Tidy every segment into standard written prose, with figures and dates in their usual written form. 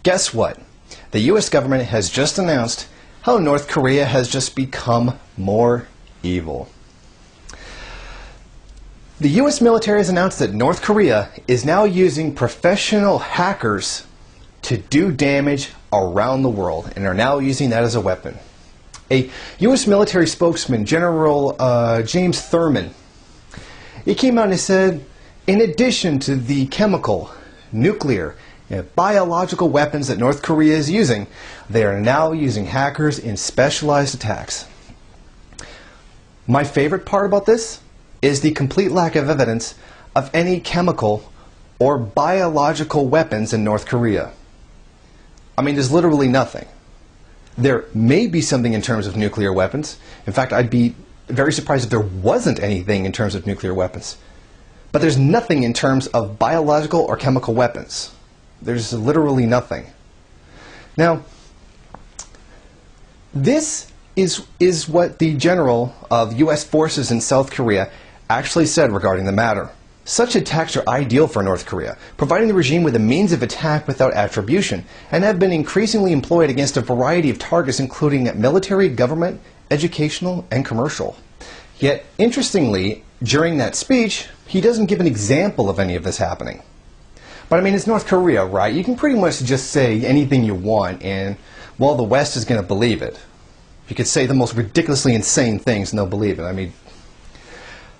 Guess what? The US government has just announced how North Korea has just become more evil. The US military has announced that North Korea is now using professional hackers to do damage around the world, and are now using that as a weapon. A US military spokesman, General James Thurman, he came out and said, in addition to the chemical, nuclear, and biological weapons that North Korea is using, they are now using hackers in specialized attacks. My favorite part about this is the complete lack of evidence of any chemical or biological weapons in North Korea. I mean, there's literally nothing. There may be something in terms of nuclear weapons. In fact, I'd be very surprised if there wasn't anything in terms of nuclear weapons. But there's nothing in terms of biological or chemical weapons. There's literally nothing. Now, this is what the general of U.S. forces in South Korea actually said regarding the matter. Such attacks are ideal for North Korea, providing the regime with a means of attack without attribution, and have been increasingly employed against a variety of targets including military, government, educational, and commercial. Yet, interestingly, during that speech, he doesn't give an example of any of this happening. But I mean, it's North Korea, right? You can pretty much just say anything you want, and, well, the West is going to believe it. You could say the most ridiculously insane things and they'll believe it. I mean,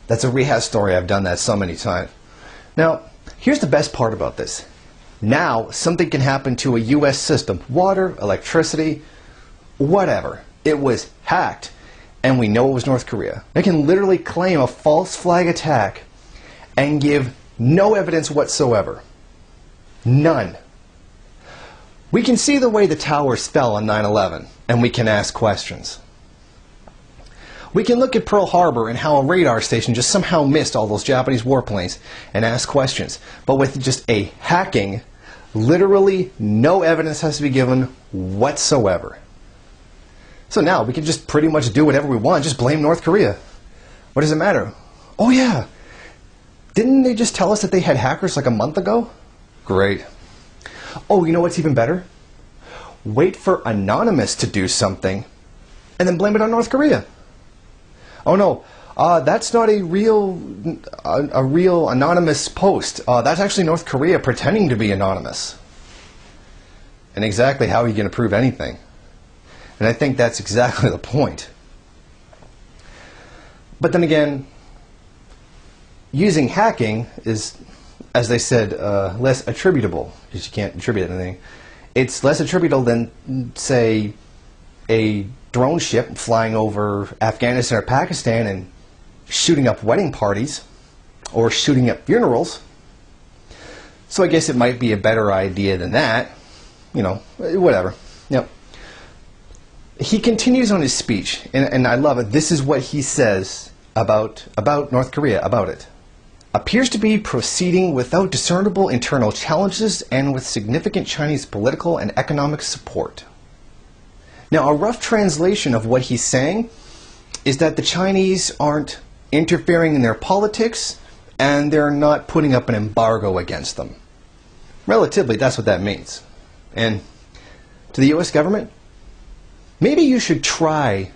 that's a rehash story. I've done that so many times. Now, here's the best part about this. Now, something can happen to a U.S. system. Water, electricity, whatever. It was hacked, and we know it was North Korea. They can literally claim a false flag attack and give no evidence whatsoever. None. We can see the way the towers fell on 9/11, and we can ask questions. We can look at Pearl Harbor and how a radar station just somehow missed all those Japanese warplanes and ask questions. But with just a hacking, literally no evidence has to be given whatsoever. So now we can just pretty much do whatever we want, just blame North Korea. What does it matter? Oh yeah, didn't they just tell us that they had hackers like a month ago? Great. Oh, you know what's even better? Wait for Anonymous to do something and then blame it on North Korea. Oh no, that's not a real anonymous post. That's actually North Korea pretending to be anonymous. And exactly how are you going to prove anything? And I think that's exactly the point. But then again, using hacking is, as they said, less attributable, because you can't attribute anything. It's less attributable than, say, a drone ship flying over Afghanistan or Pakistan and shooting up wedding parties or shooting up funerals. So I guess it might be a better idea than that. You know, whatever. Yep. He continues on his speech, and I love it. This is what he says about North Korea, about it. Appears to be proceeding without discernible internal challenges and with significant Chinese political and economic support. Now, a rough translation of what he's saying is that the Chinese aren't interfering in their politics and they're not putting up an embargo against them. Relatively, that's what that means. And to the U.S. government, maybe you should try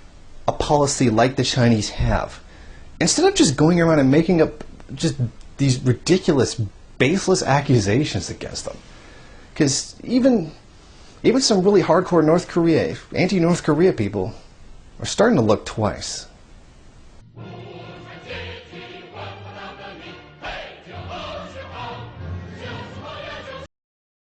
a policy like the Chinese have. Instead of just going around and making up just these ridiculous, baseless accusations against them. Because even some really hardcore North Korea, anti-North Korea people are starting to look twice.